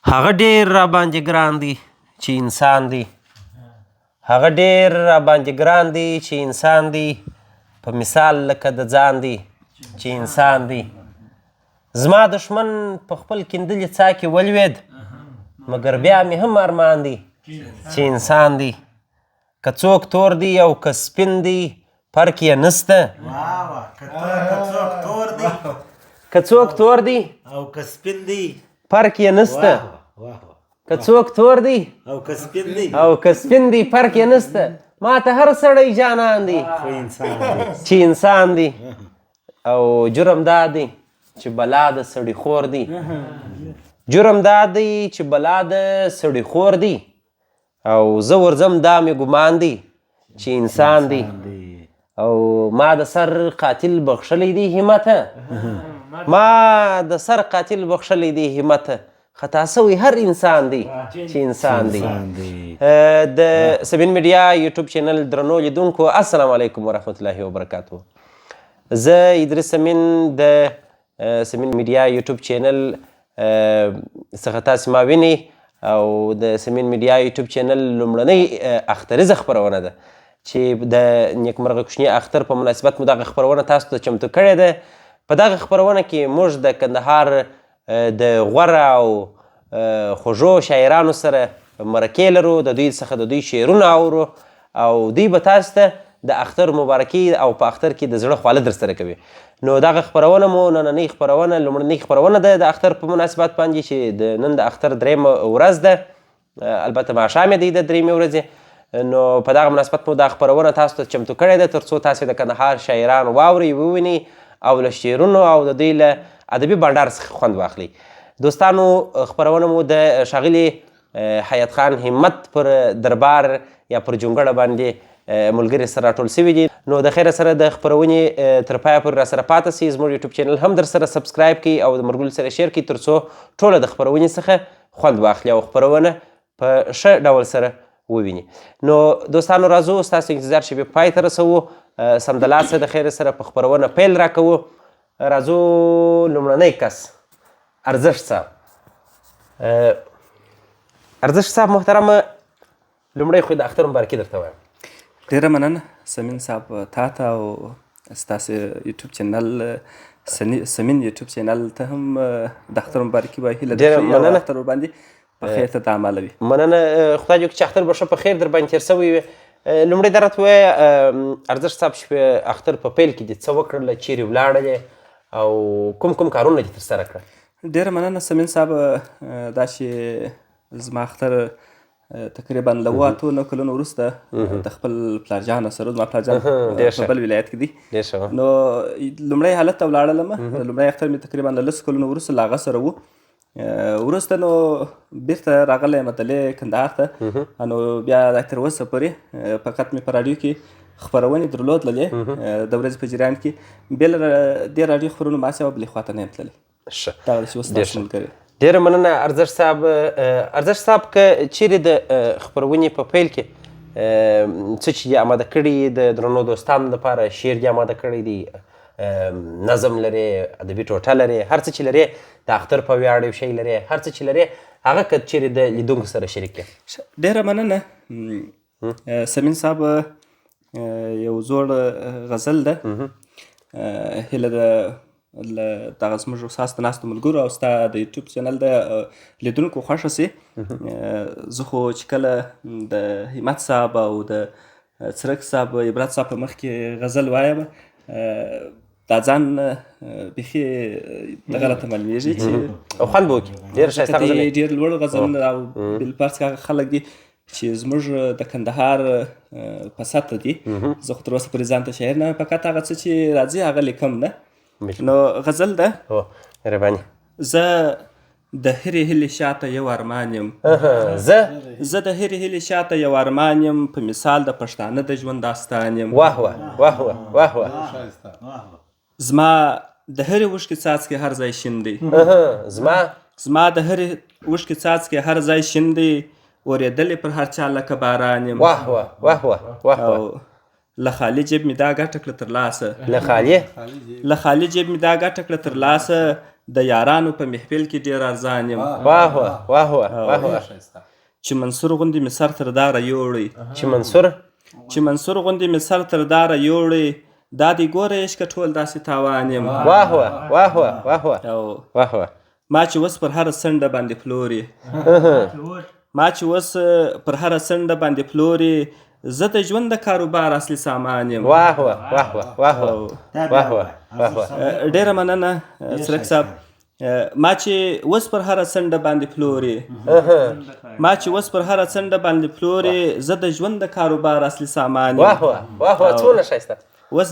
هغه ډېر راباندې ګران دی چې انسان دی. هغه ډېر راباندې ګران دی چې انسان دی، په مثال لکه د ځان دی چې انسان دی. زما دښمن په خپل کیندلې څا کې ولوېد، مګر بیا مې هم ارمان دی چې انسان دی. که څوک تور دی او که سپین دی فرق یې نسته. که څوک تور دی او که سپین دی فرق یې نسته. که څوک تور دی او که سپین دی او که سپین دی فرق یې نسته. ما ته هر سړی جانان دی چې انسان دی. او جرم دا دی چې بلا د سړي خور دی. جرم دا دی چې بلا د سړي خور دی. او زه ورځم دا مې ګمان دی چې انسان دی. او ما د سر قاتل بخښلی دی همته. ما د سر قاتل بخښلی دی همته. خطا سوی هر انسان دی چې انسان دی. د سبین میډیا یوټیوب چینل درنو لیدونکو السلام علیکم ورحمت الله وبرکاتو. زه ادریس سمین د سمین میډیا یوټیوب چینل څخه تاسې ما وینئ او د سمین میډیا یوټیوب چینل لومړنۍ اختریزه خپرونه ده چې د نیکمرغه کوچني اختر په مناسبت مو دغه خپرونه تاسو ته چمتو کړې ده. په دغه خپرونه کې موږ د کندهار د غوره او خوږو شاعرانو سره مرکې لرو، د دوی څخه د دوی شعرونه اورو او دوی به تاسو ته د اختر مبارکي او په اختر کې د زړه خواله در سره کوي. نو دغه خپرونه مو نننۍ خپرونه لومړنۍ خپرونه ده د اختر په مناسبت باندې چې د نن د اختر درېیمه ورځ ده. البته ماښام یې دی د درېیمې ورځې. نو په دغه مناسبت مو دا خپرونه تاسو ته چمتو کړې ده تر څو تاسې د کندهار شاعران واورئ، ووینئ او له شعرونو او د دوی له ادبي بنډار څخه خوند واخلئ. دوستانو خپرونه مو د ښاغلي حیات خان همت پر دربار یا پر جونګړه باندې ملګري سره راټول سوي دي. نو د خیره سره د خپرونې تر پایه پورې راسره پاته سئ. زموږ یوټیوب چینل هم در سره سبسکرایب کړئ او د ملګرو سره شیر کړئ تر څو ټوله د خپرونې څخه خوند واخلي او خپرونه په ښه ډول سره وویني. نو دوستانو راځو ستاسو انتظار شیبې پای ته رسوو. سمدلاسه د خیره سره په خپرونه پیل راکوو. راځو لومړنی کس ارزښت صاحب. ارزښت صاحب محترمه، لومړی خو د اختر مبارکي درته وایم. ډېره مننه سمین صاحب، تا ته او ستاسې یوټیوب چینل سمین یوټیوب چینل ته هم د اختر مبارکي وایي. هیله ده چې اختر ورباندې په خیر ته تعامله وي. مننه. خدای دې وکړي چې اختر به ښه په خیر در باندې تېر سوی وي. لومړی دا راته ووایه ارزښت صاحب چې اختر په پیل کې دې څه وکړله، چیرې ولاړلې او کوم کارونه دې ترسره کړه؟ ډېره مننه سمین صاحب. دا چې زما اختر تقریبا له 8-9 کلونو وروسته د خپل پلارجان سره، زما پلارجان په بل ولایت کې دی، نو لومړی حالت ته ولاړلم. لومړی اختر مې تقریبا له 10 کلونو وروسته له هغه سره و. وروسته نو بیرته راغلی یم دلې کندهار ته. نو بیا تر اوسه پورې فقط مې په راډیو کې خپرونې درلودلې د ورځې په جریان کې. بې له دې راډیو خپرونو ما سوه بلې خواته نه یم تللی. دغه چې اوس تاسو ملګري. ډېره مننه ارزښت صاحب. ارزښت صاحب که چیرې د خپرونې په پیل کې څه چې دې اماده کړي د درنو دوستانو لپاره، شعر دې اماده کړی دی، نظم لرې، ادبي ټوټه لرې، هر څه چې لرې د اختر په ویاړ یو شی لرې، هر څه چې لرې هغه که چیرې د لیدونکو سره شریک کړې. ډېره مننه سمین صاحب. یو زوړ غزل ده. هیله ده له دغه زموږ ستاسو د ناستو ملګرو او ستا د یوټیوب چینل د لیدونکو خوښه سي. زه خو چې کله د همت صاحب او د څرک صاحب، عبرت صاحب په مخ کې غزل وایم، دا ځان بیخي دغه راته معلومېږي چې او خوند به وکړي. ډېر ښایسته غزل دی، ډېر لوړ غزلونه او بالفرض هغه خلک دي چې زموږ د کندهار په سطحه دي. زه خو تر اوسه پورې ځان ته شاعر نه یم، فقط هغه څه چې راځي هغه لیکم نه. نو غزل ده. مهرباني. زه د هرې هیلې شاته یو ارمان یم. زه د هرې هیلې شاته یو ارمان یم، په مثال د پښتانه د ژوند داستان یم. واه واه واه واه واه. زما د هرې اوښکې څاڅکې هر ځای شین دی. زما د هرې اوښکې څاڅکې هر ځای شین دی، اورېدلې پر هر چا لکه باران یم. واه واه واه واه واه. له خالي جیب مې دا ګټه کړه تر لاسه. له خالي جیب مې دا ګټه کړه تر لاسه، د یارانو په محفل کې ډېر ارزان یم واه واه واه واه واه واه چې منصور غوندې مې سر تر داره یوړی چې منصور غوندې مې سر تر داره یوړی دا دې ګوره عشقه ټول داسې تاوان یم واه واه واه واه واه واه او واه واه ما چې اوس پر هره څنډه باندې پلورې زه د ژوند د کاروبار اصلي سامان یم واه واه واه واه واه واه واه واه واه ډېره مننه څرک صاحب ما چې اوس پر هره څنډه باندې پلورې زه د ژوند د کاروبار اصلي سامان یم واه واه واه واه څونه ښایسته اوس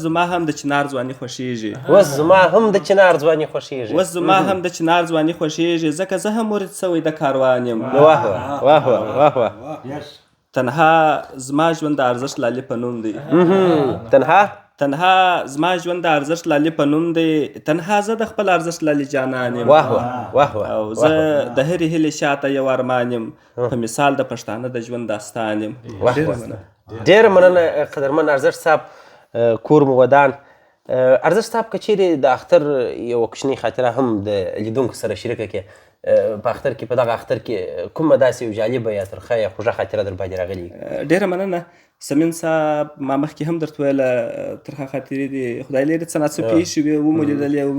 زما هم د چنار ځواني خوښیږي ځکه زه هم ورد شوی د کاروان یم واه واه واه واه تنها زما ژوند د ارزښت لالي په نوم دی تنها زما ژوند د ارزښت لالي په نوم دی تنها زه د خپل ارزښت لالي جانان یم واه واه واه او زه د هرې هیلې شاته یو ارمان یم په مثال د پښتانه د ژوند داستان یم ډېره مننه قدرمن ارزښت صاحب کور مو ودان ارزښت صاحب که چیرې د اختر یوه کوچنۍ خاطره هم د لیدونکو سره شریکه کړې په اختر کې په دغه اختر کې کومه داسې یو جالبه یا ترخه یا خوږه خاطره در باندې راغلې ډېره مننه سمین صاحب ما مخکې هم درته ویله ترخه خاطرې دي خدای لري څه ناڅه پېښې وې ومو لیدل او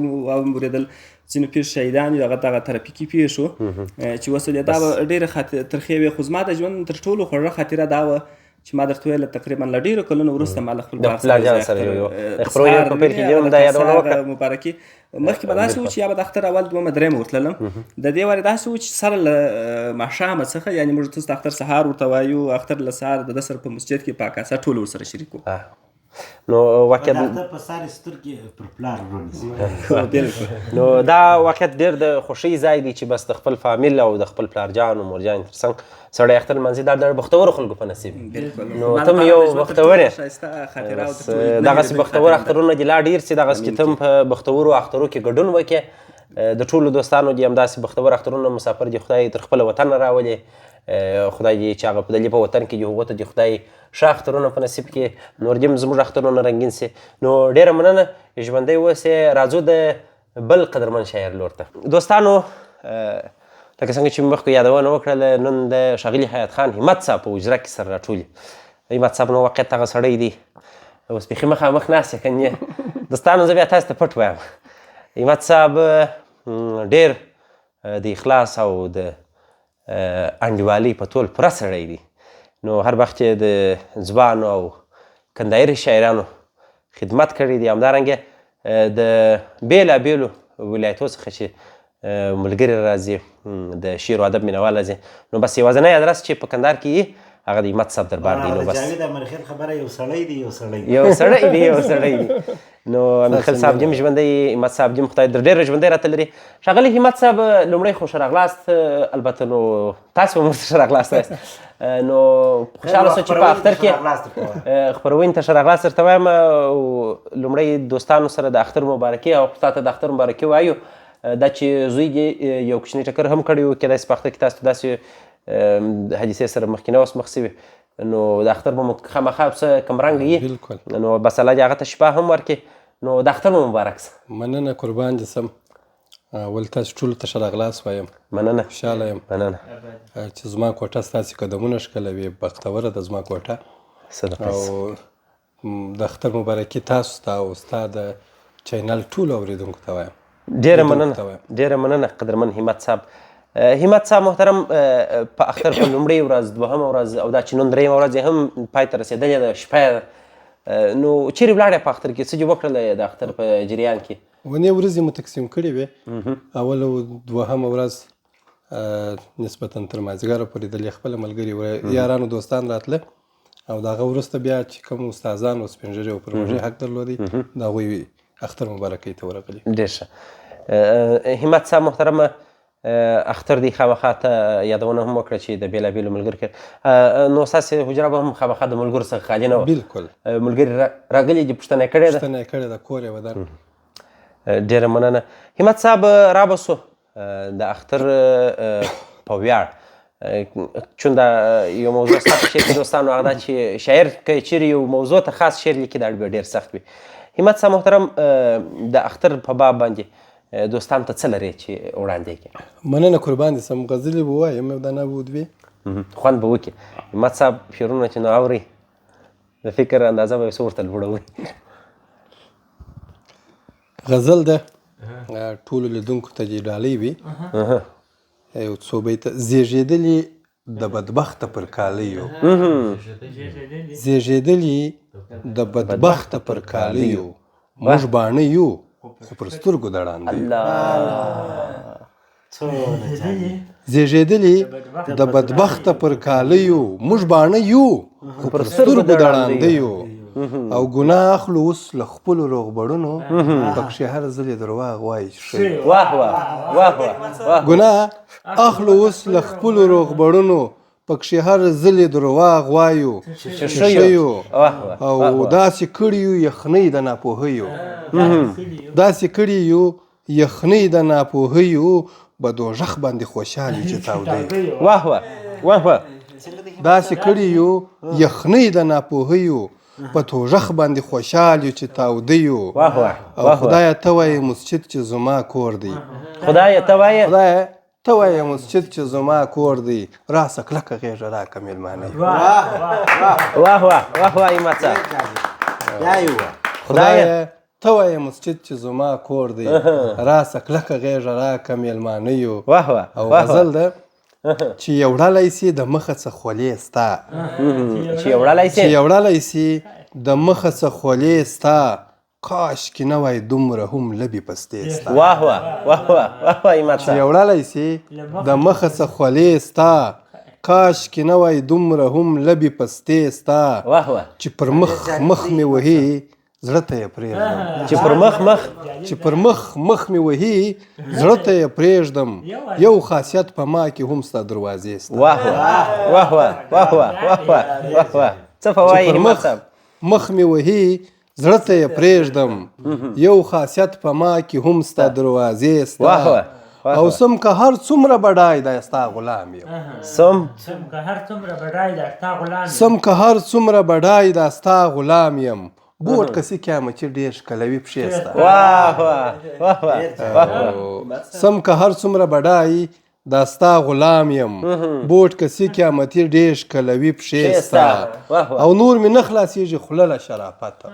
مو لیدل ځینې پېښې شهیدان وي هغه دغه ترافیکي پېښو چې وسلې دا به ډېرې ترخې وې خو زما د ژوند تر ټولو خوږه خاطره دا وه چې ما درته ویله تقریبا له ډېرو کلونو وروسته ما له خپل پلار سره مبارکي مخکې به داسې و چې یا به د اختر اول دومه درېیمه ورتللم د دې وارې داسې و چې سره له ماښامه څخه یعنې موږ تاسو د اختر سهار ورته وایو اختر له سهار د ده سره په مسجد کې په اکاسه ټول ورسره شریک وو نو واقعیت په ساري سترګې پر پلار ورونیسي نو دا واقعیت ډېر د خوښۍ ځای دی چې بس د خپل فامیل او د خپل پلارجان او مورجان تر څنګ سړی اختر لمانځي دا د بختورو خلکو په نصیب نو ته هم یو بختور یې دغسې بختور اخترونه دي لا ډېر سي دغسې چې ته هم په بختورو اخترو کې ګډون وکړې د ټولو دوستانو دي همداسې بختور اخترونه مسافر دي خدای تر خپله وطن راولي خدای دې چې هغه په دلې په وطن کې دي هغو ته دې خدای ښه اخترونه په نصیب کې نور دې هم زموږ اخترونه رنګین سي نو ډېره مننه ژوندی اوسې راځو د بل قدرمن شاعر لور ته دوستانو لکه څنګه چې مې مخکې یادونه وکړله نن د ښاغلي حیات خان همت صاحب په حجره کې سره راټولي همت صاحب نو واقعیت هغه سړی دی اوس بیخي مخامخ ناست یې که نه دوستانو زه بیا تاسو ته پټ وایم همت صاحب ډېر د اخلاص او د انډیوالۍ په ټول پوره سړی دی نو هر وخت چې د ځوانو او کندهاري شاعرانو خدمت کړی دی همدارنګه د بېلابېلو ولایتو څخه چې ملګري راځي د شعر و ادب مینهوال راځي نو بس یوازینی ادرس چې په کندهار کې یي هغه د همت صاحب دربار دی نو بس جاوید امرخیل خبره یو سړی دی نو امرخیل صاحب جیم ژوندی همت صاحب جیم خدای در ډېر ژوندی راته لري ښاغلي همت صاحب لومړی خو ښه راغلاست البته نو تاسو هم ورته ښه راغلاست وایاست نو خوشحاله سو چې په اختر کې خپرونې ته ښه راغلاست درته وایم لومړی دوستانو سره د اختر مبارکي او تا ته د اختر مبارکي وایو دا چې زوی دې یو کوچنی ټکر هم کړی و کېدای سي په اختر کې تاسو ته داسې حادثې سره مخکې نه اوس مخ شوي نو د اختر به مو خامخا څه کمرنګه یي نو بس الله دې هغه ته شفا هم ورکړي نو د اختر مو مبارک سه مننه قربان دې سم اول تاسو ټولو ته ښه راغلاست وایم مننه خوشحاله یم مننه چې زما کوټه ستاسې قدمونه ښکلوي بختوره ده زما کوټه او د اختر مبارکي تاسو ته او ستا د چینل ټولو اورېدونکو ته وایم ډېره مننه قدرمن همت صاحب همت صاحب محترم په اختر په لومړۍ ورځ دوهمه ورځ او دا چې نن درېیمه ورځ یې هم پای ته رسېدلې ده شپه نو چیرې ولاړې په اختر کې څه دې وکړله د اختر په جریان کې ونې ورځې مو تقسیم کړې وې اوله دوهمه ورځ نسبتا تر مازدیګره پورې دلې خپله ملګري یارانو دوستان راتله او د هغه وروسته بیا چې کوم استادان او سپین ږیري او پروژې حق درلودی د هغوی اختر مبارکۍ ته ورغلي ډېر ښه همت صاحب محترمه اختر دی خامخا ته یادونه هم وکړه چې د بېلابېلو ملګرو کې نو ستاسې حجره به هم خامخا د ملګرو څخه خالي نه وه بلکل ملګري راغلي دي پوښتنه یې کړې ده کور یې ودان ډېره مننه همت صاحب رابسو د اختر په ویاړ چون دا یو موضوع ستا په شعر کې دوستانو هغه دا چې شاعر که چیرې یو موضوع ته خاص شعر لیکي دا به ډېر سخت وي همت صاحب محترم د اختر په باب باندې دوستانو ته څه لرې چې وړاندې کړې؟ مننه قربان دي سم غزلې به وایم یو دانه به دوې خوند به وکړي. همت صاحب شعرونه چې نو اوري د فکر اندازه به یې څه ورته لوړوي. غزل ده ټولو لیدونکو ته دې ډالۍ وي یو څو بیته زیږېدلي د بدبخته پر کالیو زیږېدلي د بدبخته پر کالیو موږ باڼه یو خو پر سترګو د ړانده یو زیږېدلي د بدبخته پر کالیو موږ باڼه یو خو پر سترګو د ړانده یو او ګناه اخلو اوس له خپلو روغبړونو پکښې هر ځل یې درواغ وایي چې ښه واه واه واه واه ګناه اخلو اوس له خپلو روغبړونو پکښې هر ځل یې درواغ وایو چې ښه یو او داسې کړي یو یخنۍ د ناپوهیو داسې کړي یو یخنۍ د ناپوهیو به دوژخ باندې خوشحال وي چې تاوده واه واه واه واه داسې کړي یو یخنۍ د ناپوهیو په دوژخ باندې خوشحال یو چې تاوده یو واه واه او خدایه ته وایې مسجد چې زما کور دی خدایه ته وایې خدایه ته وایې مسجد چې زما کور دی راسه کلکه غېږه راکړه مېلمانه واه واه واه واه همت صاحب خدایه ته وایې مسجد چې زما کور دی راسه کلکه غېږه راکړه مېلمانه یو واه واه او غزل ده چې یو وړلی سي د مخه څه خولې ستا چې یو وړلی چې یو وړلی سي د مخه څه خولې ستا کاشکې نه وای دومره هم لبې پستې ستا واه واه واه واه واه همت چې صاحب یو وړلی سي د مخه څه خولې ستا کاشکې نه وای دومره هم لبې پستې ستا واه واه چې پر مخ مې وهي زړه ته یې پرېږدم چې پر مخ چې پر مخ مې وهي زړه ته یې پرېږدم یو خاصیت په ما کې هم ستا دروازې ستا واه واه واه واه واه واه واه واه څه فوایي همت صاحب مخ مې وهي زړه ته یې پرېږدم یو خاصیت په ما کې هم ستا دروازې ستا او سم که هر څومره بډای دا ستا غلام یم سم که هر څومره بډای دا ستا غلام یم بوټ کسی قیامتي ډېر ښکلوي پښې ستا واه واه واه واه سم که هر څومره بډای دا ستا غلام یم بوټ کسی قیامتي ډېر ښکلوي پښې ستا او نور مې نه خلاصېږي خوله له شرافته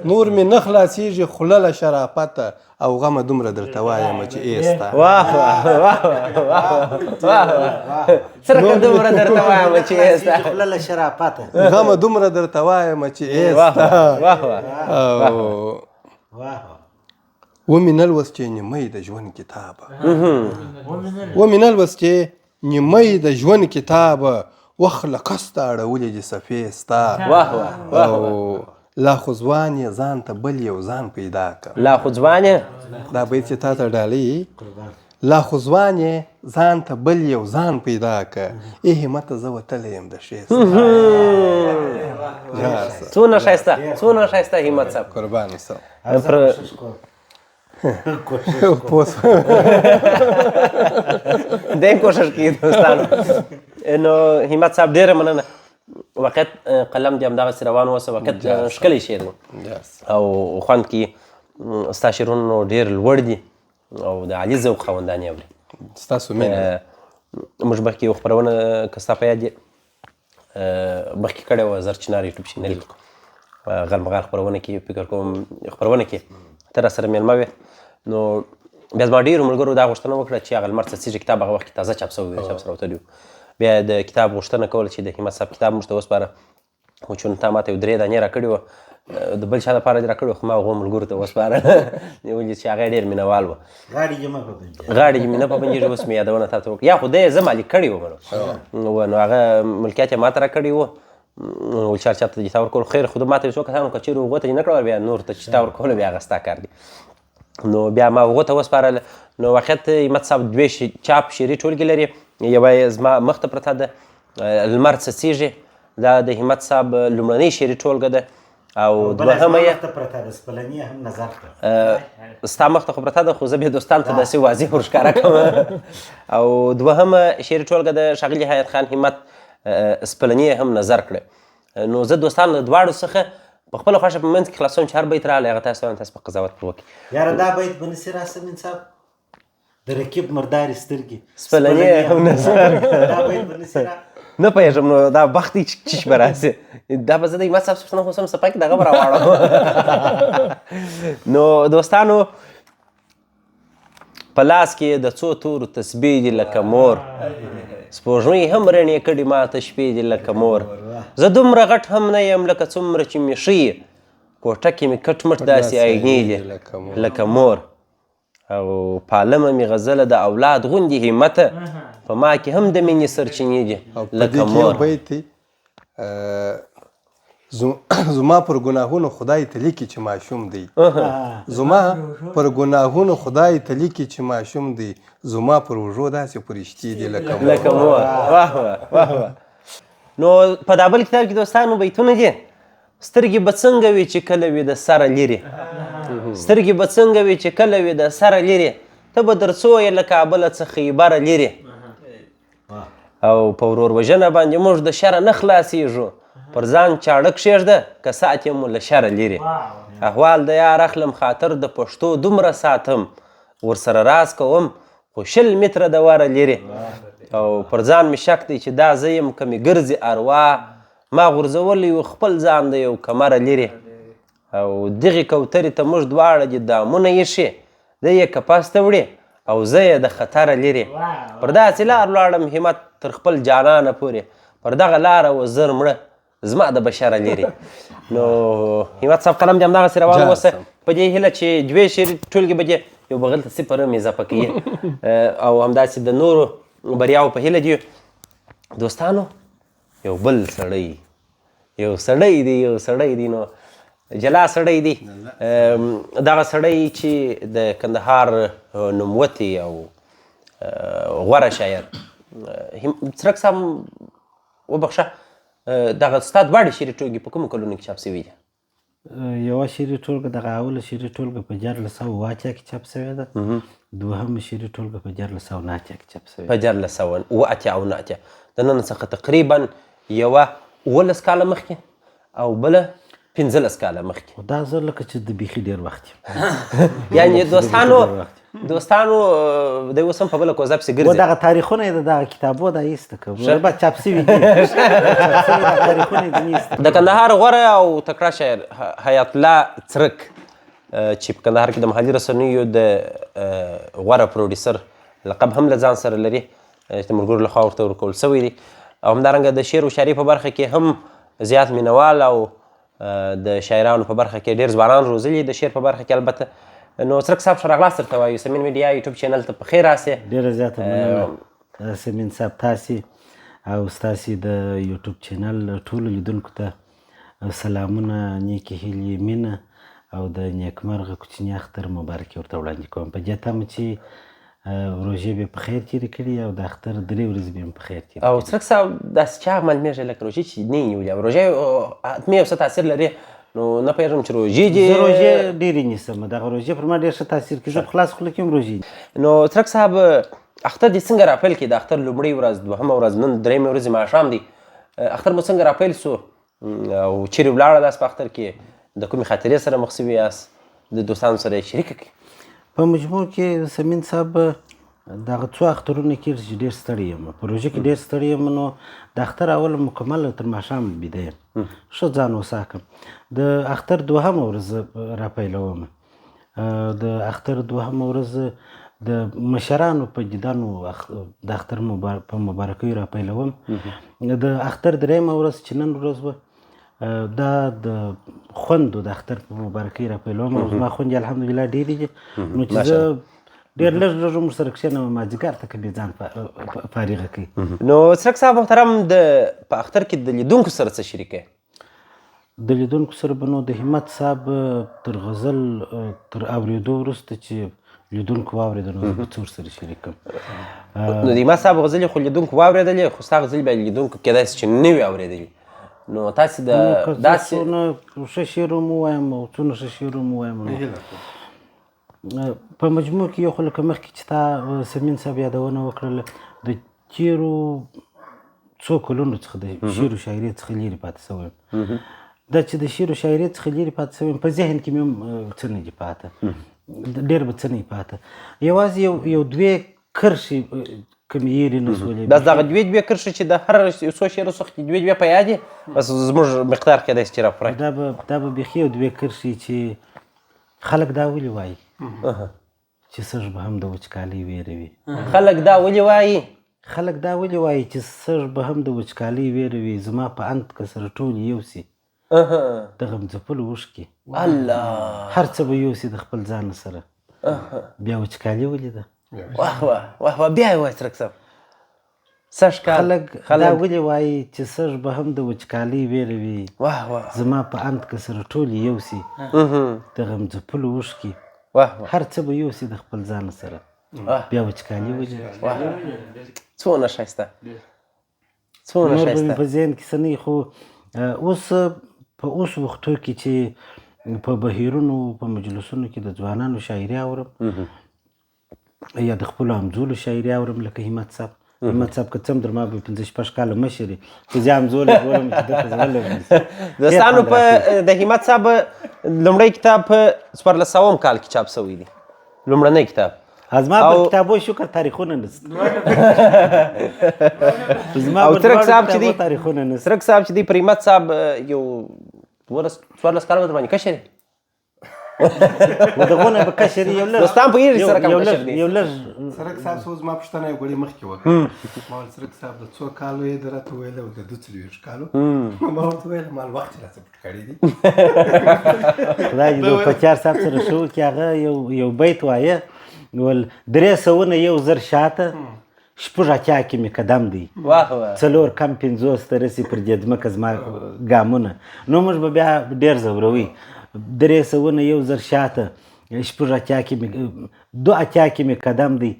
نور مې نه خلاصېږي خوله له شرافته او غمه دومره درته وایم چې ایستا واه واه واه واه واه څرنګه دومره درته وایم چې ایستا خوله له شرافته غمه دومره درته وایم چې ایستا ومې نه لوست چې نیمۍ د ژوند کتابه ومې نه لوست چې نیمۍ د ژوند کتابه وخت له کسته اړولې دي صفې ستا واه واه لا خو ځوان یې ځان ته بل یو ځان پیدا کړه لا خو ځوان یې دا بیت چې تا ته ډالۍ لا خو ځوان یې ځان ته بل یو ځان پیدا کړه ای همته زه وتلی یم د ښې څونه ښایسته څونه ښایسته همت صاحب قربان اوسم دی کوشش کوي دوستانو نو همت صاحب ډېره مننه وقت قلم دې همدغسې روان اوسه وقت ښکلی شعر دی او خوند کې ستا شعرونه ډېر لوړ دي او د عالي ذوق خاوندان یې اوري ستاسو مینه موږ مخکې یو خپرونه که ستا په یاد یې مخکې کړې وه زرچنار یوټیوب چینل غالمغال خپرونه کې فکر کوم خپرونه کې ته راسره مېلمه وې نو بیا زما ډېرو ملګرو دا غوښتنه وکړه چې هغه لمر څڅېږي کتاب هغه وخت کې تازه چاپ سوی و چاپ سره وتلی و بیا د کتاب غوښتنه کوله چې د همت صاحب کتاب موږ ته وسپاره خو چون تا ما ته یو 3 دانې راکړې وه د بل چا دپاره دې راکړې وه خو ما هغو ملګرو ته وسپاره ولې چې هغه ډېر مینهوال وه غاړې مې نه په بنجېږي اوس مې یادونه تا ته وکړه یا خو ده یې زه مالک کړې وم نو هغه ملکیت یې ما ته راکړی وه ول چا ته دې تا ورکول خیر خو ما ته یو څو کسانو که چېرې هغو ته دې نه کړه بیا نور ته چې تا ورکوله بیا هغه ستا کار دی نو بیا ما هغو ته وسپارله نو واقعیت همت صاحب 2 چاپ شعري ټولګې لري یوه یې زما مخ ته پرته ده لمر څڅېږي دا د همت صاحب لومړنۍ شعري ټولګه ده او دوهمه یې ستا مخ ته خو پرته ده خو زه بیا دوستانو ته داسې واضح ورښکاره کوم او دوهمه شعري ټولګه د ښاغلي حیات خان همت سپلني هم نظر کړه نو زه دوستانو د دواړو څخه په خپله خوښه په منځ کې خلاصوم چې هر بیت راغلی هغه تاسو ووایم تاسو په قضاوت پر وکړئ. یاره دا بیت به نسي را سمین صاحب د رکیب مردارې سترګې سپلنې هم نظر دا بیت به نسي را نه پوهېږم نو دا بخت دی چیش به راسي دا به زه د امت صاحب پوښتنه خو سم څپه کې دغه به راواړم. نو دوستانو په لاس کې د څو تورو تسبیح دي لکه مور سپوږمۍ هم رڼې کړي ماته شپې دي لکه مور زه دومره غټ هم نه یم لکه څومره چې مې ښیي کوټه کې مې کټ مټ داسې آینې دي لکه مور او پالمه مې غزله د اولاد غوندې همته په ما کې هم د مینې سرچینې دي لکه مور. زما پر ګناهونو خدای ته لیکي چې ماشوم دی زما پر ګناهونو خدای ته لیکي چې ماشوم دی زما پر وژو داسې پرښتې دي لکه مور. واه واه. نو په دا بل کتاب کې دوستانو بیتونه دي سترګې به څنګه وي چې کله وي د سره لرې سترګې به څنګه وي چې کله وي د سره لرې ته به در څو یې له کابله څخه بره لرې او په ورور وژنه باندې موږ د شره نه خلاصېږو پر ځان چاړه کښېږده که ساعت یې مو له شره لرې احوال د یار اخلم خاطر د پښتو دومره ساتم ورسره راز کوم خو 20 متره د وره لرې او پر ځان مې شک دی چې دا زه یم که مې ګرځي اروا ما غورځولی یو خپل ځان د یو کمره لرې او دغې کوترې ته موږ دواړه دي دامونه ایښې دی یې کپاس ته وړې او زه یې د خطره لرې پر داسې لار ولاړم همت تر خپل جانانه پورې پر دغه لاره و زر مړه زما د بشره لرې. نو همت صاحب قلم دې همدغسې روان اوسه په دې هیله چې دوې شعري ټولګې به دې یو بغل ته صفر هم اضافه کوي او همداسې د نورو بریاو په هیله دي. دوستانو یو بل سړی دی نو جلا سړی دی دغه سړی چې د کندهار نوموتی او غوره شاعر څرک صاحب وبخښه دغه ستا دواړې شعري ټولګې په کومو کلونو کې چاپ شوي دي؟ یوه شعري ټولګه دغه اوله شعري ټولګه په 1408 کې چاپ شوې ده دوهمه شعري ټولګه په 1409 کې چاپ شوې په 1408 د نن څخه تقریبا یوه 18 کاله مخکې او بله 15 کاله مخکې دا زه لکه چې د بیخي ډېر وخت یعنې دوستانو دی اوس هم په بله کوزه پسې ګرځي دغه تاریخونه یې د دغه کتابو دا ایسته که به چاپ شوي دي تاریخونه یې ځینې ایسته د کندهار غوره او تکړه شاعر حیات الله څرک چې په کندهار کې د محلي رسنیو د غوره پروډیسر لقب هم له ځان سره لري چې د ملګرو لخوا ورته ورکول شوی دی او همدارنګه د شعر و شاعري په برخه کې هم زیات مینوال او د شاعرانو په برخه کې ډېر ځوانان روزلي د شعر په برخه کې البته. نو څرک صاحب ښه راغلاست درته وایو سمین میډیا یوټیوب چینل ته په خیر راسې. ډېره زیاته مننه سمین صاحب تاسې او ستاسې د یوټیوب چینل ټولو لیدونکو ته سلامونه نیکې هیلې مینه او د نیکمرغه کوچني اختر مبارکي ورته وړاندې کوم په دې تمه چې روژې به په خیر تېرې کړي او د اختر 3 ورځې به هم په خیر تېرې او څرک صاحب داسې چا معلومېږي لکه روژې چې نه یې نیولې او روژې حتمي یو څه تاثیر لري نو نه پوهېږم چې روژې دي زه روژې ډېرې نیسم دغه روژې پر ما ډېر ښه تاثیر کوي زه په خلاص خوله کې هم روژې نو څرک صاحب اختر دې څنګه راپیل کړي د اختر لومړۍ ورځ دوهمه ورځ نن 3مې ورځې ماښام دی اختر مو څنګه راپیل سو او چیرې ولاړه داس په اختر کې د کومې خاطرې سره مخ شوي یاست د دوستانو سره یې شریکه کړي؟ په مجموع کې سمین صاحب دغه څو اخترونه کېږي چې ډېر ستړی یم په روژه کې ډېر ستړی یم نو د اختر اول مکمل تر ماښام بیده یم ښه ځان وساکم د اختر دوهمه ورځ راپیلوم د اختر دوهمه ورځ د مشرانو په دیدنو د اختر په مبارکیو راپیلوم د اختر 3مه ورځ چې نن ورځ وه دا د خوندو د اختر په مبارکۍ راپیلوم او زما خوندې الحمدلله ډېرې دي نو چې زه ډېر لږ هم ورسره کښېنم مازدیګر ته که مې ځان فارغه کوي. نو څرک صاحب محترم په اختر کې د لیدونکو سره څه شریکوي؟ د لیدونکو سره به نو د همت صاحب تر غزل تر اورېدو وروسته چې لیدونکو واورېده نو زه به څه ورسره شریکم. نو د همت صاحب غزلې خو لیدونکو واورېدلې خو ستا غزلې بیا لیدونکو کېدای شي چې نه وي اورېدلې نو تاسې د داسې څونه ښه شعر هم ووایم او څونه ښه شعر هم ووایم په مجموع کې یو خو لکه مخکې چې تا سمین صاحب یادونه وکړله د تېرو څو کلونو څخه د شعر و شاعري څخه لرې پاتې شوی یم دا چې د شعر و شاعرۍ څخه لرې پاتې شوی په ذهن کې مې هم څه نه دي پاته ډېر به څه نه دي پاته یوازې یو دوې کرښې کومې هېرې نه شولې بس دغه دوې کرښې چې د هر څو شعرو څخه دوې په یاد دي بس زموږ مقدار کېدای شي چې راپوره دا به بیخي یو دوې کرښې چې خلک دا ولې وایي چې سږ به هم د وچکالۍ ویروي خلک دا ولې وایي چې سږ به هم د وچکالۍ ویروي زما په اند که سره ټول یو سي د غم ځپلو اوښکې الله هر څه به یو سي د خپل ځان سره بیا وچکالي ولې ده واه واه واه واه بیا یې وایه څرک صاحب سږ کال خلک دا ولې وایي چې سږ به هم د وچکالۍ ویروي واه واه زما په اند که سره ټول یو سي د غم ځپلو اوښکې واه واه هر څه به یو سي د خپل ځان سره بیا وچکالي ولې څونه ښایسته څونه نور به ښایسته مې په ذهن کې څه نه خو اوس په اوس وختو کې چې په بهیرونو په مجلسونو کې د ځوانانو شاعري اورم یا د خپلو همزولو شاعري اورم لکه همت صاحب که څه هم در ما به 15-16 کاله مشر یې خو زه همزولی بولم چې دته زړه لګي دوستانو په د همت صاحب لومړی کتاب په 1400 کال کې چاپ شوی دی لومړنی کتاب زما په کتابو شکر تاریخونه نشته او ترک صاحب چې دی ترک صاحب چې دی پر همت صاحب یو 14 کاله باندې کشر دی دغونه به کشر یو لږ دوستان په یې سره کوم کشر دی یو لږ سرک صاحب څو زما پوښتنه یو غوړي مخکې وکړه ما ویل سرک صاحب د څو کالو یې درته ویل او د 40 کالو ما ورته ویل مال وخت راڅه پټ کړی دی خدای دې په چار صاحب سره شو کې هغه یو بیت وایه ول 300 یو زر شاته شپږ اتیا کې مې قدم دی څلور کم 50 ته رسي پر دې ځمکه زما ګامونه نو موږ به بیا ډېر ځوروي 300 یو زر شاته شپږ اتیا کې مې 2 اتیا کې مې قدم دی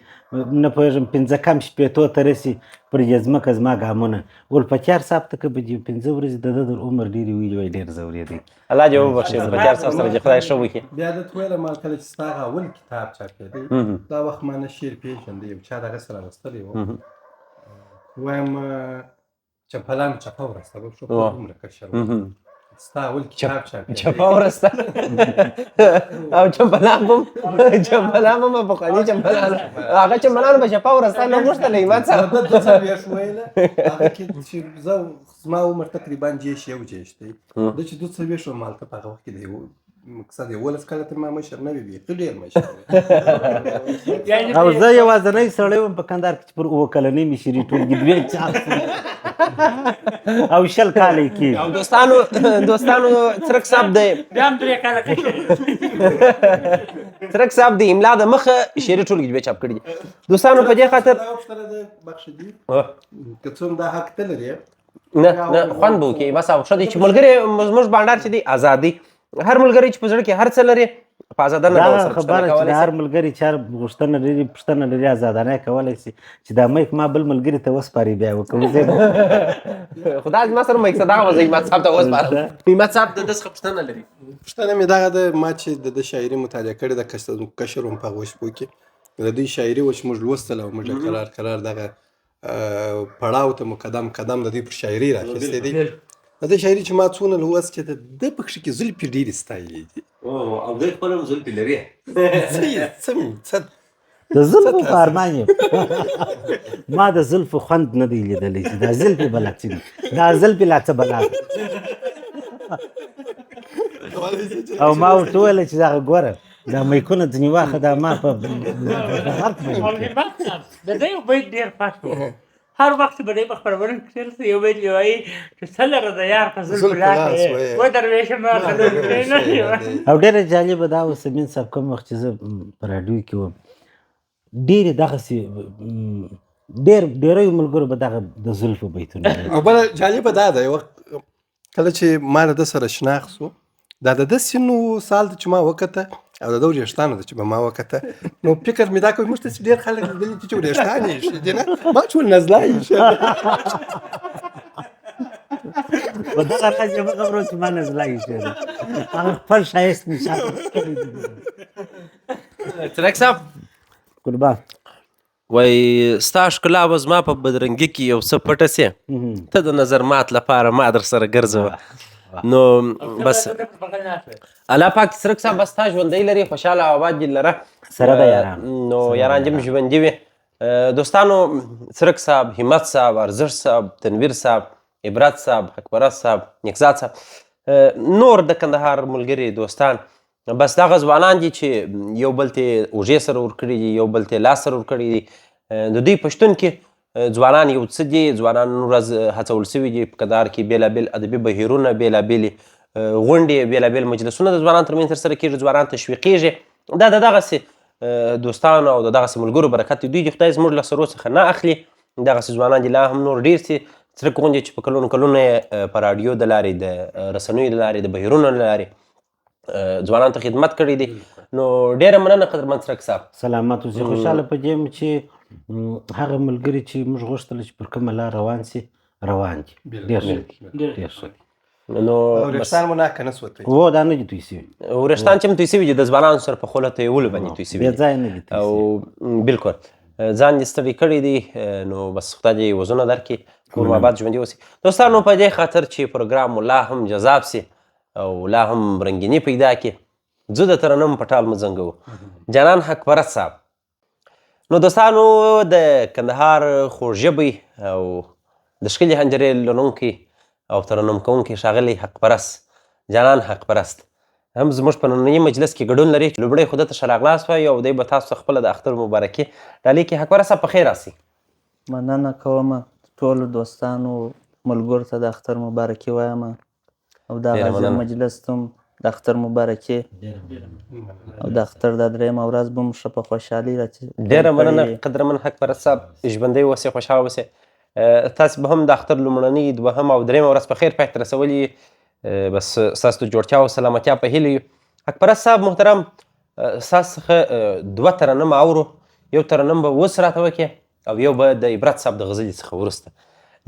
نه پوهېږم 15 کم شپېتو ته رسي پر دې ځمکه زما ګامونه ول په چار صاحب ته که به 15 ورځې د ده عمر ډېرې ویلې وای ډېر ځورېدی الله دې وبخښي په چار صاحب سره چې خدای ښه وکړي بیا درته ویله مال کله چې ستا هغه اول کتاب چاپېدی دا وخت ما نه شعر پېژندی یو چا دغه سره لوستلی و وایم چمپلان چپه ورسته به شو دومره کشر ستا اول کتاب چاپېدی چپه ورسته او چمپلان هم پخواني چمپلان هغه چمپلان به چپه ورسته نه غوښتل همت صاحب د 2 ویله هغه کې چې زه زما عمر تقریبا جیش یو جیش دی د چې 2 شو مال ته په هغه وخت کې دی مقصد یې 12 کاله تر ما مشر نه وي ډېر مشر او زه یوازینی سړی وم په کندهار کې چې پر 9 کلنۍ مشري ټولګي دوې چاپ او 20 کاله کې او دوستانو څرک صاحب دی بیا هم 3 کاله کشر څرک صاحب د املا د مخه شعري ټولګي دوې چاپ کړي دي دوستانو په دې خاطر دا پوښتنه د بخښدي که څوم دا حق ته لري نه خوند به وکړي بس او ښه دی چې ملګري زموږ بانډار چې دی ازادي هر ملګری چې په زړه کې هر څه لري په ازادانه ډول سره خبره چې د هر ملګري چار غوښتنه لري پوښتنه لري ازادانه کولی شي چې دا میک ما بل ملګري ته وسپاري بیا وکړو خدای زما سره میک صدا وځي همت صاحب ته وسپارم همت صاحب د ده څخه پوښتنه لري پوښتنه مې دغه د ما چې د شاعري مطالعه کړې ده کشر وم په هغه شپو کې د دوی شاعري و چې موږ لوستله او موږ قرار دغه پړاو ته مو قدم د دوی پر شاعري راخیستی دی د دې شاعري چې ما څونه لوست چې د پکښې کې زلفې ډېرې ستایلې دي او دوی خپل هم زلفې لري څه د زلفو په ارمان یم ما د زلفو خوند نه دی لیدلی چې دا زلفې بلا څه دي دا زلفې لا څه بلا او ما ورته وویله چې دغه ګوره دا میکونه ځینې واخه دا ما په د ده یو بیت ډېر خوښ و هر وخت به دی په خپرونه کې تېر یو بیت یې وایي چې څه لره د یار په زلفو لاس و درویشه ما خلک او ډېره جالبه دا و سمین صاحب کوم وخت چې زه په راډیو کې وم ډېرې دغسې ډېریو ملګرو به دغه د زلفو بیتونه او بله جالبه دا ده یو وخت کله چې ما د ده سره شناخت سو دا د ده سینو سال ته چې ما وکته او د ده وریښتانو ته چې به ما وکته نو فکر مې دا کوي موږ ته چې ډېر خلک لیدلي چې وریښتان یې ایښي دي نه ما ټول نزله یې ایښي په دغه راز یې مه خبرو چې ما نزله ایښی دی هغه خپل ښایست مې شاته کړی دی څرک صاحب قربان وای ستا ښکلا به زما په بدرنګي کې یو څه پټه سي ته د نظر مات لپاره ما در سره ګرځوه نو بس الله پاک سرک صاحب بس تا ژوندی لري خوشحاله او آباد دې لره سره د یارانو نو یاران جم ژوندي وي دوستانو سرک صاحب همت صاحب ارزش صاحب تنویر صاحب عبرت صاحب حقپرست صاحب نیکزاد صاحب نور د کندهار ملګري دوستان بس دغه ځوانان دي چې یو بل ته اوږې سره ورکړي دي یو بل ته لاس سره ورکړي دي د دوی پښتون کې ځوانان یو څه دي ځوانان نن ورځ هڅول سوي دي په کندهار کې بېلابېل ادبي بهیرونه بېلابېلې غونډې بېلابېل مجلسونه د ځوانانو ترمنځ ترسره کېږي ځوانان تشویقېږي دا د دغسې دوستانو او د دغسې ملګرو برکت دی دوی د خدای زموږ له سرو څخه نه اخلي دغسې ځوانان دي لا هم نور ډېر سي څرک غونډې چې په کلونو کلونه یې په راډیو د لارې د رسنیو د لارې د بهیرونو له لارې ځوانانو ته خدمت کړی دی نو ډېره مننه قدرمند څرک صاحب سلامت اوسې خوشحاله په دې یم چې هغه ملګري چې موږ غوښتل چې پر کومه لار روان سي روان دي ډېر ښه دي ډېر ښه دي نو ورېښتان مو ناکه نه سوتی و دا نه دي توی سوي ورېښتان چې هم توی سوي دي د ځوانانو سره په خوله تویولو باندې توی سوي بې ځایه نه دي توی سوي او بلکل ځان دې ستړي کړی دی نو بس خدای دې وزونه درکړي کور مو آباد ژوندي اوسي دوستانو په دې خاطر چې پروګرام مو لا هم جذاب سي او لا هم رنګیني پیدا کړي زه د ترنم په ټال مو زنګوو جانان حقپرست صاحب نو دوستانو د کندهار خوږژبی او د ښکلې حنجرې لرونکی او ترنم کوونکی ښاغلی حقپرست جانان حقپرست هم زموږ په ننني مجلس کې ګډون لري چې لومړی خو ده ته ښه راغلاست وایي او دی به تاسو ته خپله د اختر مبارکي ډالۍ کړي حقپرست صاحب په خیر راسئ مننه کوم ټولو دوستانو ملګرو ته د اختر مبارکي وایم او دا غازي مجلس ته هم د اختر مبارکي او د اختر دا درېیمه ورځ به مو ښه په خوشحالي ډېره مننه قدرمن حقپرست صاحب ژوندی اوسئ خوشحاله اوسئ تاسې به هم د اختر لومړنۍ دوهم او درېیمه ورځ په خیر پای ته رسولي بس ستاسو د جوړتیا او سلامتیا په هیله یو حقپرست صاحب محترم ستاسو څخه دوه ترنم اورو یو ترنم به اوس راته وکړې او یو به د عبرت صاحب د غزلې څخه وروسته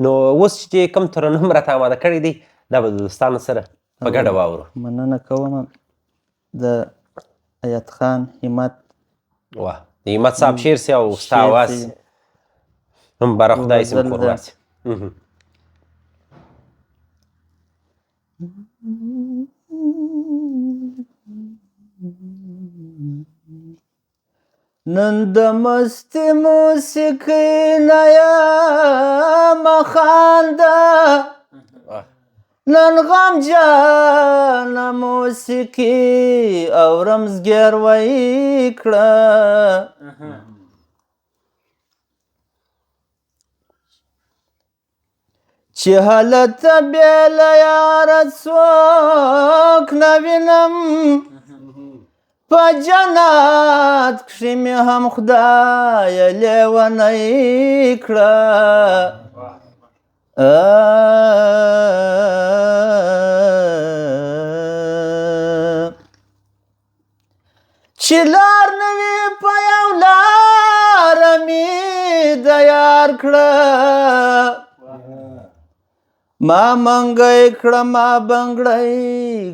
نو اوس چې کوم ترنم راته اماده کړی دی دا به د دوستانو سره په ګډه واورو مننه کوم د ایت خان همت واه د همت صاحب شعر سي او ستا اواز سي هم باره خدای سي مخور واسي نن د مستي موسیقۍ نه یمه خانده نن غمجنه موسیقي اورم زګیروی کړه چې هلته بې له یاره څوک نه وینم په جنت کښې مې هم خدایه لیونی کړه چې لار نه وي په یو لاره مې د یار کړه ما منګی کړه ما بنګړی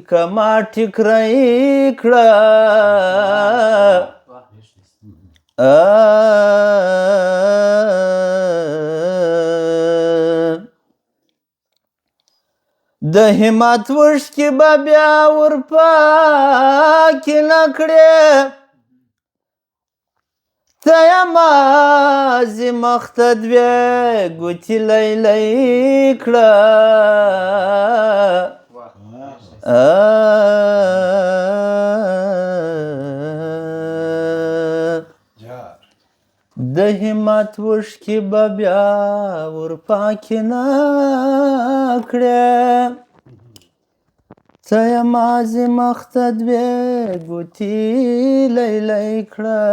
که ما ټیکری کړه د همت وښکې به بیا ورپاکې نه کړې ته یمازې مخته دوې ګوتې لیلی کړه د همت وښکې به بیا ورپاکې نه کړې ته یمازې مخته دوې ګوتې لیلی کړه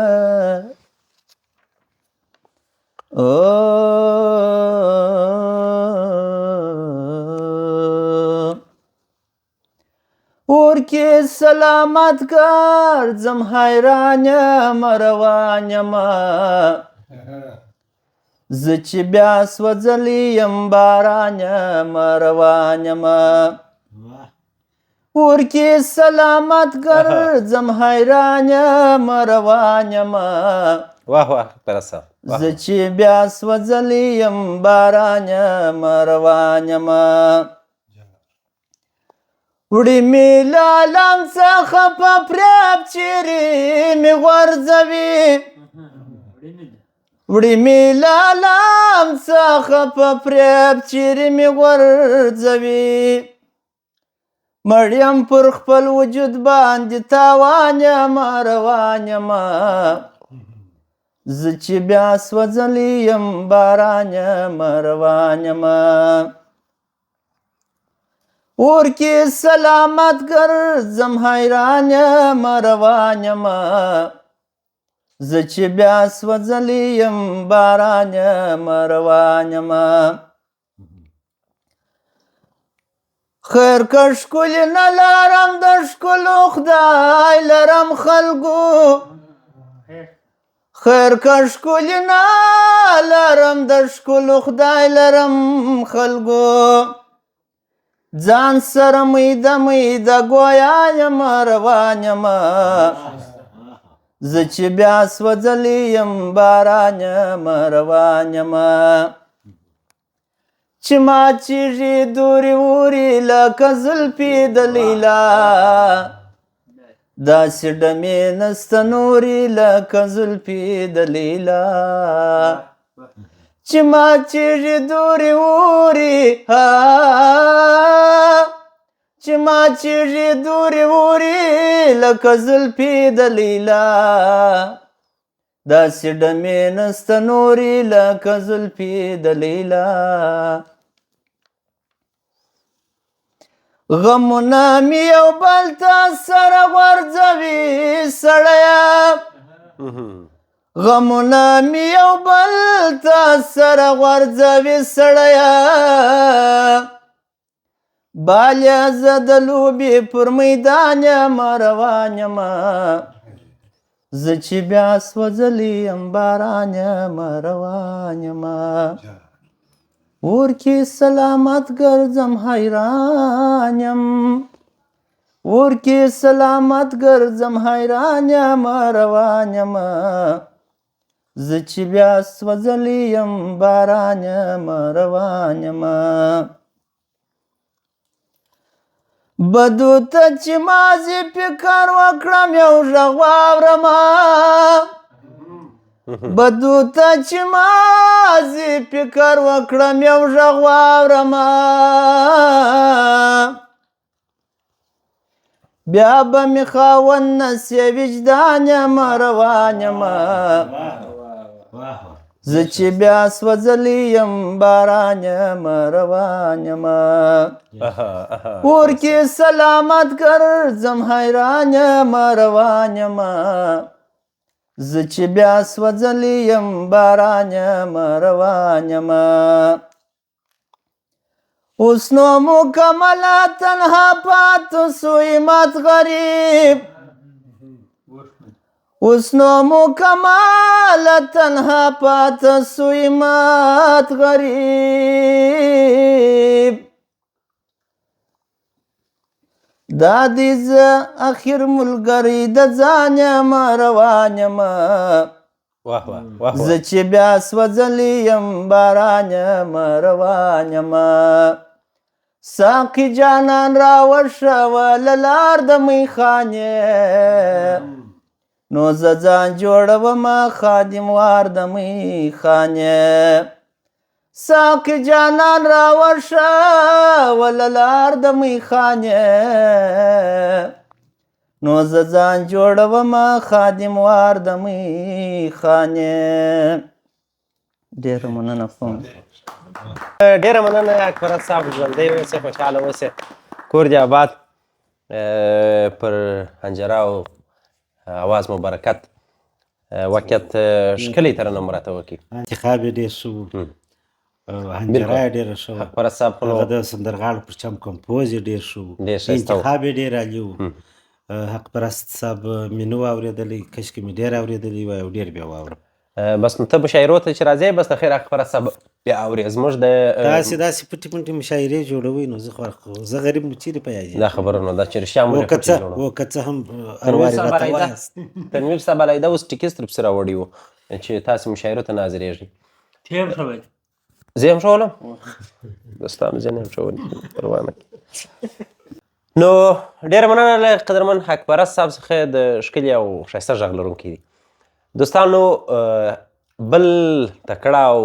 اور کې سلامت ګرځم حیران یم روان یم زه چې بیا سوځلی یم باران یم روان یم اور کې سلامت ګرځم حیران یم روان یم واه واه حقپرست صاحب زه چې بیا سوځلی یم باران یم روان یم وړي مې له عالم څخه په فریب چیرې مې غورځوي وړي مې له عالم څخه په فریب چیرې مې غورځوي مړ یم پر خپل وجود باندې تاوان یمه روان یمه زه چې بیا سوځلی یم باران یمه روان یمه اور کې سلامت ګرځم حیران یمه روان یمه زه چې بیا سوځلی یم باران یمه روان یمه خیر که ښکلي نه لرم د ښکلو خدای لرم خلکو خیر که ښکلي نه لرم د ښکلو خدای لرم خلکو ځان سره میده ګویا یمه روان یمه زه چې بیا سوځلی یم باران یمه روان یمه چې ما چیږي دورې وورې لکه زلفې د لیلا داسې ډمې نسته نورې لکه زلفې د لیلا چې ما چیږي دورې وورې چې ما چیږي دورې وورې لکه زلفې د لیلا داسې ډمې نسته نورې لکه زلفې د لیلا غمونه مې یو بل ته سره غورځوي سړیه غمونه مې یو بل ته سره غورځوي سړیه بالیا زه د لوبې پر میدان یمه روان یمه زه چې بیا سوځلی یم باران یمه روان یمه اور کې سلامت ګرځم حیران یم اور کې سلامت ګرځم حیران یمه روان یمه زه چې بیا سوځلی یم باران یمه روان یمه بدو ته چې مازې فکر وکړم یو غږ واورمه بدو ته چې مازې فکر وکړم یو غږ واورمه بیا به مې خاوند نسې وجدان یمه روان یمه زه چې بیا سوځلی یم باران یمه روان یمه اور کې سلامت ګرځم حیران یمه روان یمه زه چې بیا سوځلی یم باران یمه روان یمه اوس نو مکمله تنها پاتې سوی مات غریب اوس نو مکمله تنها پاتې سوی مات غریب دا دې زه اخر ملګری د ځان یمه روان یمه زه چې بیا سوځلی یم باران یمه روان یمه ساقي جانان راوښوه له لار د میخانې نو زه ځان جوړومه خادم وار د میخانې ساقي جانان راوښوه له لار د میخانې نو زه ځان جوړومه خادم وار د میخانې ډېره مننه کوم ډېره مننه اکبر صاحب ژوندی اوسئ خوشحاله اوسئ کور دې آباد پر حنجره اواز مو برکت واقعیت ښکلی ترنم راته وکړي انتخاب یې ډېر ښه و حنجره یې ډېره ښه وه اکبر صاحب هغه د سندرغاړو پر چم کمپوز یې ډېر ښه و انتخاب یې ډېر عالي و حق پرست صاحب مې نه و اورېدلی کشکې مې ډېر اورېدلی وای او ډېر بیا واورم بس نو ته مشاعرو ته چې راځې بس د خیر اکبر صاحب بیا اورې زموږ د داسې پټې پټې مشاعرې جوړوئ نو زه غریب نو چیرې په یاد دا خبره نو دا چې رښتیا مو که څه هم اروارې راته وایاست تنویر صاحب علیده اوس ټیکس تر پسې راوړي وو چې تاسې مشاعرو ته ناظرېږئ تیم شوی زه یې هم ښولم بس تا مې زه نه یم ښولی پروا نه نو ډېره مننه له قدرمن حق پرست صاحب څخه د ښکلي او ښایسته غږ لرونکی دي. دوستانو بل تکړه او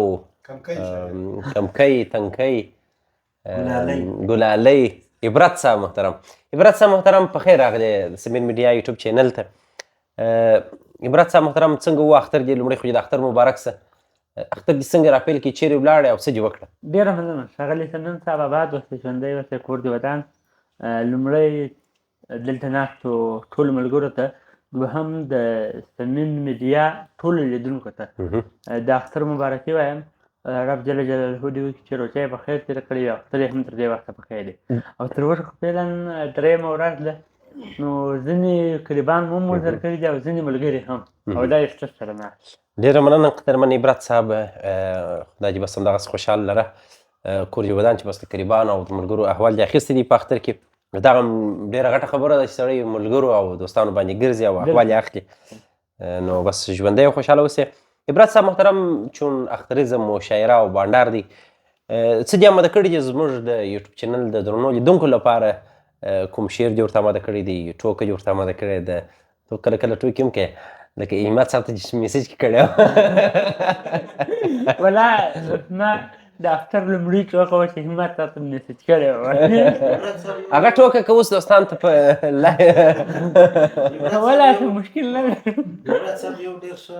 کمکی تنکی ګلالی عبرت صاحب محترم په خیر راغلی د سمین میډیا یوټیوب چینل ته. عبرت صاحب محترم څنګه و اختر دې؟ لومړی خو د اختر مبارک شه. اختر دې څنګه راپیل کړي، چیرې ولاړې او څه دې وکړه؟ ډېره مننه ښاغلی سمین صاحب، آباد اوسئ، ژوندی اوسئ، کور دې ودان. لومړی دلته ناستو ټولو ملګرو ته، دوهم د سمین میډیا ټولو لیدونکو ته د اختر مبارکي وایم. رب جل جلاله دې وکړي چې روژه یې په خیر تېره کړې وي او اختر یې هم تر دې وخته په خیر دی. او تر اوسه خو فعلا درېیمه ورځ ده، نو ځینې قریبان مو مزر کړي دي او ځینې ملګري هم، او دا یې ستر سره ناست. ډېره مننه قدرمن عبرت صاحب، خدای دې بس همدغسې خوشحاله لره. کور دې ودان چې بس د قریبانو او د ملګرو احوال دې اخیستی دي په اختر کې. دغه ډېره غټه خبره ده چې سړی ملګرو او دوستانو باندې ګرځي او احوال یې اخلي. نو بس ژوندی او خوشحاله اوسئ. عبرت صاحب محترم، چون اختریزم و شاعره او بانډار دی، څه دې آماده کړي چې زموږ د یوټیوب چینل د درنو لیدونکو لپاره کوم شعر دې ورته آماده کړی دی، ټوکه دې ورته آماده کړې ده؟ تو کله کله ټوکې هم کوې، لکه همت صاحب ته چې میسج کې کړی ولا ما د اختر لومړي ټوکه وه چې همت صاحب ته میسج کړی و. هغه ټوکه که اوس دوستانو ته په ولا څه مشکل نه دی. عبرت صاحب یو ډېر ښه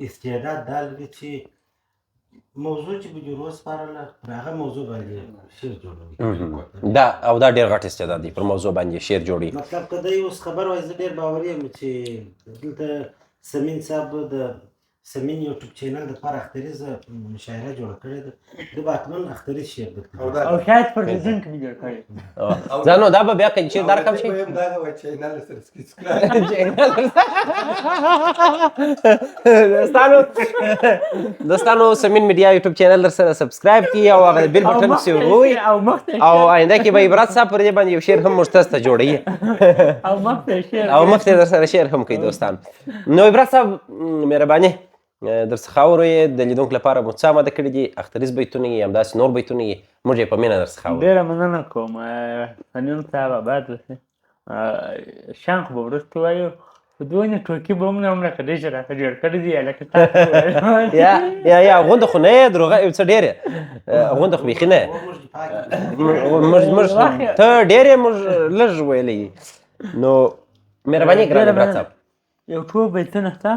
استعداد دا لري چې موضوع چې به دې وسپارله پر هغه موضوع باندې شعر جوړوي. او دا ډېر غټ استعداد دی، پر موضوع باندې شعر جوړوي. مطلب که دی اوس خبر وای، زه ډېر باوري یم چې دلته سمین صاحب د سمین یوټیوب چینل دپاره اختریزه شاعره جوړه کړې ده، ده به حتما اختریز شعر درته او شاید پر ډیزاین کې مې جوړ کړی. ځانو دا به بیا که شعر دا رقم شي. دوستانو سمین میډیا یوټیوب چینل در سره سبسکرایب کړي او هغه بیل بټن پسې وروي، او آینده کې به عبرت صاحب پر دې باندې یو شعر هم موږ تاسو ته جوړوي او مخته در سره شعر هم کوي. دوستان نو عبرت صاحب مهرباني در څخه اورو یې د لیدونکو لپاره مو څه آماده کړي دي؟ اختریز بیتونه یې همداسې نور بیتونه یې موږ یې په مینه در څخه اورو. ډېره مننه کوم سمین صاحب، آباد اوسئ. شیان خو به وروسته وایو، خو دونې ټوکې به هم نه هومره که ډېر راته جوړ کړي دي لکه تاسو یا غونده خو نه یې دروغه یو څه ډېر یې غونده خو بیخي نه یې ته ډېر یې موږ لږ ویلی. نو مهرباني ګران عبرت صاحب، یو ټول بیتونه شته،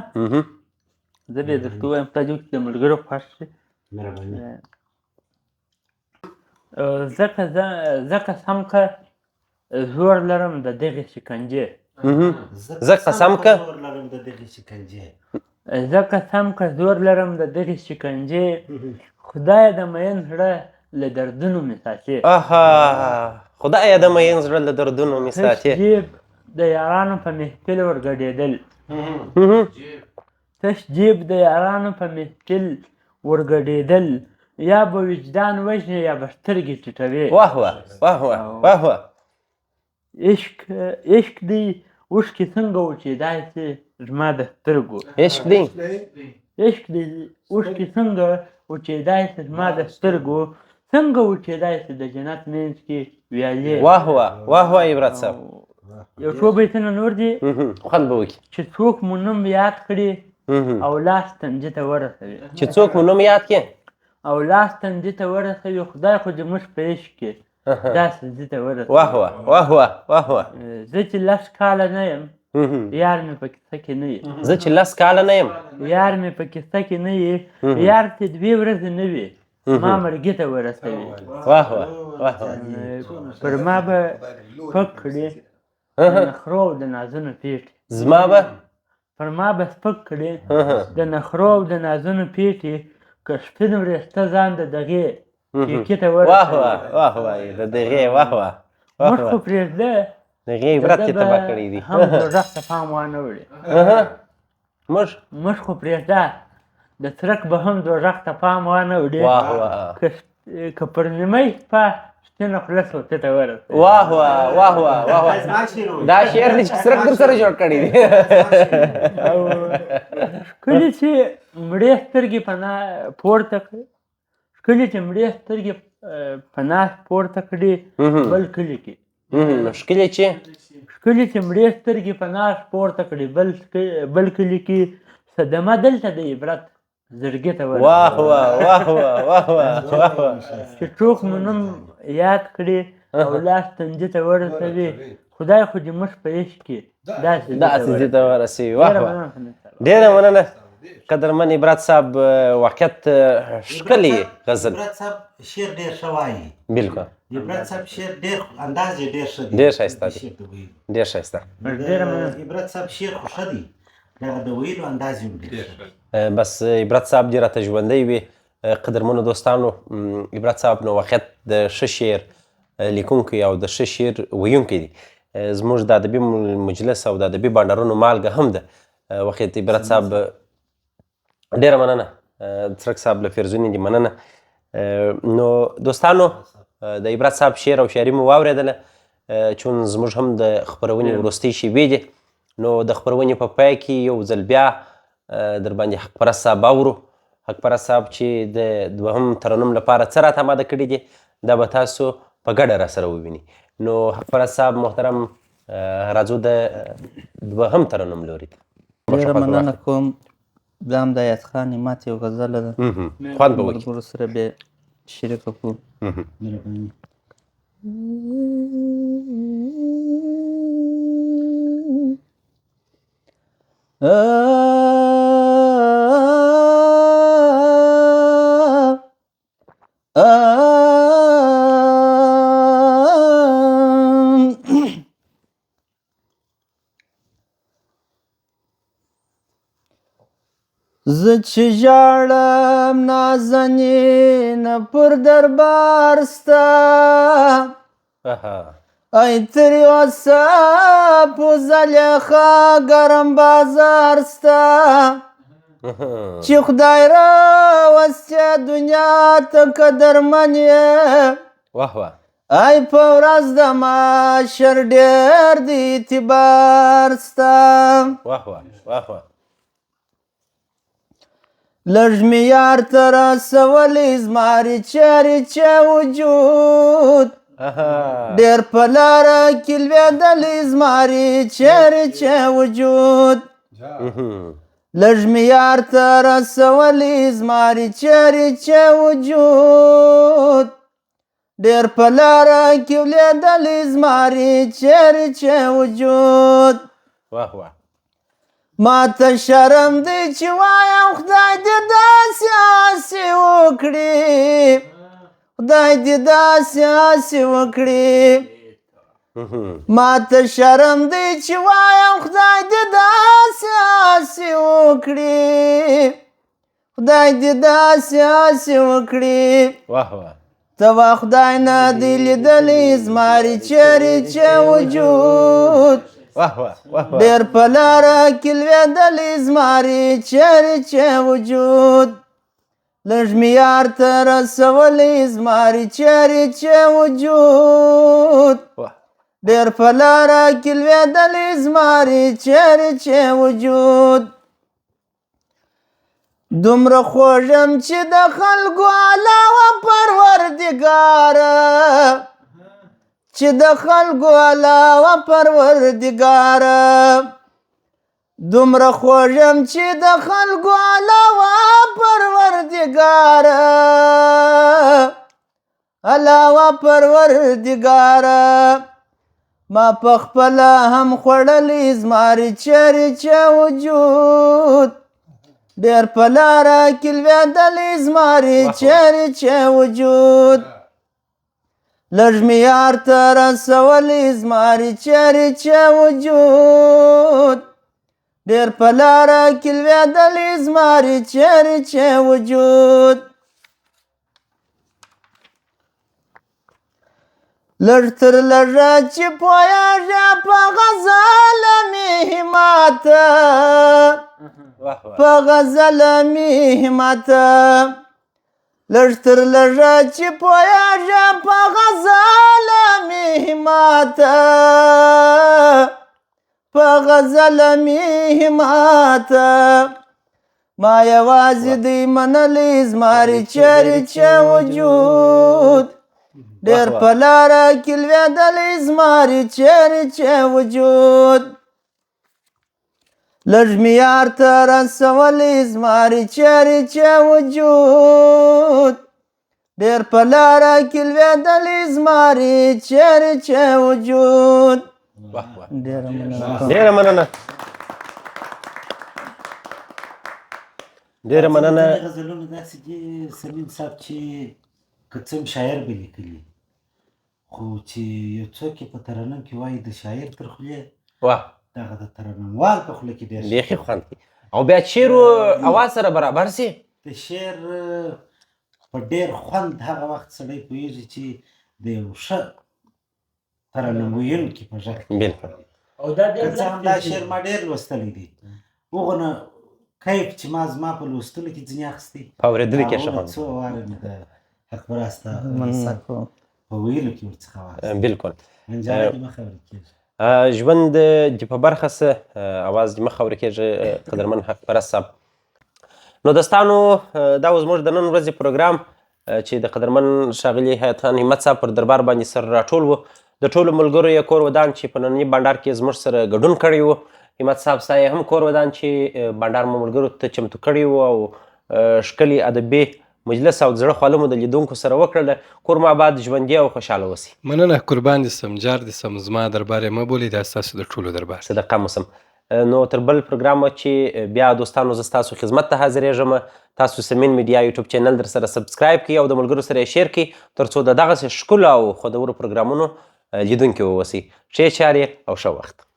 زه به یې درته ووایم، تا چې د ملګرو خوښ شي. زه قسم که زور لرم د دغې شکنجې، زه قسم که زور لرم د دغې شکنجې، زه قسم که زور لرم د دغې شکنجې، خدایه د مین زړه له دردونو مې ساتې. خدایه د مین زړه له دردونو مې ساتې. تش جیب د یارانو په محفل ورګډېدل، تش جیب د یارانو په محفل ورګډېدل، یا به وجدان وژنې یا به سترګې ټیټوې. واه واه واه واه واه. عشق دی اوښکې څنګه وچېدای شي زما د سترګو، عشق دی اوښکې څنګه وچېدای شي زما د سترګو، څنګه وچېدای شي د جنت منځ کې ویالې. واه واه واه واه عبرت صاحب، یو څو بیتونه نور دي خوند به وکړي. چې څوک مو نوم یاد کړي او لاس تنجي ته ورسوي، چې څوک مو نوم یاد کړي او لاس تنجي ته ورسوي، خدای خو دې موږ په عشق کې داسې ځي ته ورسوي. واه واه واه واه واه واه. زه چې 10 کاله نه یم، یار مې په کیسه کې نه یې، زه چې 10 کاله نه یم، یار مې په کیسه کې نه یې، یار چې 2 ورځې نه وي ما مرګي ته ورسوي. واه واه واه واه. پر ما به سپک کړي د نخرو د نازونو پیټې، زما به پر ما به سپک کړي د نخرو د نازونو پیټې، که سپین وریښته ځان د دغې کیکې ته ورسوي. واه واه واه واه د دغې واه واه موږ خو پرېږده دغې عبرت یې تباه کړی دي، هم دوزخ ته پام وانه وړي. موږ خو پرېږده د څرک به هم دوزخ ته پام وانه وړي. واه واه. که پر نیمۍ شپه سپینه خوله سوتې ته ورسوي. واه واه واه واه واه. دا شعر دی چې څرک در سره جوړ کړی دی. او کله چې مړې سترګې پورته کړي، ښکلې چې مړې سترګې په ناز پورته کړي بل کلي کې ښکلې چې ښکلې چې مړې سترګې په ناز پورته کړي بل کلي کې صدمه دلته د عبرت زړګي ته ورسوي واه واه واه واه واه واه واه واه چې څوک مو نوم یاد کړي او لاس تنجي ته ورسوي خدای خو دې موږ په عشق کې داسې داسې ته ورسوي واه واه ډېره مننه قدرمن عبرت صاحب واقعیت ښکلی غزل عبرت صاحب شعر ډېر ښه وایي بلکل عبرت صاحب شعر ډېر انداز یې ډېر ښه دی ډېر ښایسته دی ډېر ښایسته عبرت صاحب شعر خو ښه دی دغه د ویلو انداز یې ډېر ښه دی بس عبرت صاحب دې راته ژوندی وي قدرمنو دوستانو عبرت صاحب نو واقعیت د ښه شعر لیکونکی او د ښه شعر ویونکی دی زموږ د ادبي مجلس او د ادبي بانډارونو مالګه هم ده واقعیت عبرت صاحب ډېره مننه څرک صاحب له فرزونې دې مننه نو دوستانو د عبرت صاحب شعر او شاعري مو واورېدله چون زموږ هم د خپرونې وروستۍ شېبې دي نو د خپرونې په پای کې یو ځل بیا در باندې حق پرست صاحب اورو حق پرست صاحب چې د دوهم ترنم لپاره څه راته اماده کړي دي دا به تاسو په ګډه راسره وویني نو حق پرست صاحب محترم راځو د دوهم ترنم لوري ته ډېره مننه کوم دا هم د ایت خان نعمت یو غزله ده خوند به وکړي ملګرو سره بیا شریکه کړو زه چې ژاړم نازنینه پر دربار ستا ای ترې اوسه په زلیخا ګرم بازار ستا چې خدای راوستې دنیا ته قدرمن یې واه واه ای په ورځ د محشر ډېر د اعتبار ستا واه واه واه واه لږ مې یار ته رسولې زمارې چارې چې وجود ډېر په لاره کې لوېدلې زمارې چارې چې وجود لږ مې یار ته رسولې زمارې چارې چې وجود ډېر په لاره کې لوېدلې زمارې چارې چې وجود واه واه ما ته شرم دی چې وایم خدای دې داسې هسې وکړي خدای دې داسې هسې وکړي ما ته شرم دی چې وایم خدای دې داسې هسې وکړي خدای دې داسې هسې وکړي واه واه ته وا خدای نه دې لیدلې زمارې چیرې چې وجود واه واه واه ډېر په لاره کې لوېدلې زمارې چیرې چې وجود لږ مې یار ته رسولې زمارې چیرې چې وجود ډېر په لاره کې لوېدلې زمارې چیرې چې وجود دومره خوږم چې د خلکو علاوه پروردګاره چې د خلکو علاوه پروردګاره دومره خوږم چې د خلکو علاوه پروردګاره علاوه پروردګاره ما پخپله هم خوړلې زمارې چیرې چې وجود ډېر په لاره کې لوېدلې زمارې چیرې چې وجود لږ مې یار ته رسولې زمارې چیرې چې وجود ډېر په لاره کې لوېدلې زمارې چیرې چې وجود لږ تر لږه چې پوهېږه په غزله مې همته په غزله مې همته لږ تر لږه چې پوهېږه په غزله مې همته په غزله مې همته ما یوازې دی منلی زماري چیرې چې وجود ډېر په لاره کې لوېدلی زماري چیرې چې وجود لږ مې یار ته رسولی زماري چیرې چې وجود ډېر په لاره کې لوېدلی زماري چیرې چې وجود ډېره مننه ډېره مننه ډېره مننه غزلونه داسې دي سمین صاحب چې که څه هم شاعر به لیکلي خو چې یو څوک یې په ترنم کې وایي د شاعر تر خولې واه دغه د ترنموال په خوله کې ډېر بیخي خوند کوي او بیا شعر و اواز سره برابر سي د شعر په ډېر خوند هغه وخت سړی پوهېږي چې د یو ښه ترنم ویونکي په غږ کې بلکل که څه هم دا شعر ما ډېر لوستلی دی هغو نه کیف چې ما زما په لوستلو کې ځینې اخیستی په اورېدلو کې ښه خوند څو واره مې د حق پرسته مننه کوم په ویلو کې ورڅخه واخیست بلکل انجام دې مخه ورکېږي ژوند د په برخه څه اواز دې مخه ورکېږي قدرمن حق پرست صاحب نو دوستانو دا و زموږ د نن ورځې پروګرام چې د قدرمن ښاغلي حیات خان همت صاحب پر دربار باندې سر راټول و د ټولو ملګرو یې کور ودان چې په ننني بانډار کې زموږ سره ګډون کړی و همت صاحب ستا یې هم کور ودان چې بانډار مو ملګرو ته چمتو کړی و او ښکلي ادبي مجلس او زړه خواله مو د لیدونکو سره وکړله کور مو آباد ژوندي او خوشحاله اوسئ مننه قربان دې سم جار دې سم زما دربار یې مه بولئ دا ستاسو د ټولو دربار صدقه مو سم نو تر بل پروګرام چې بیا دوستانو زه ستاسو خدمت ته حاضرېږم تاسو سمین میډیا یوټیوب چینل در سره سبسکرایب کړئ او د ملګرو سره یې شیر کړئ تر څو د دغسې ښکلو او خوندورو پروګرامونو لیدونکي واوسئ ښې چارې او ښه وخت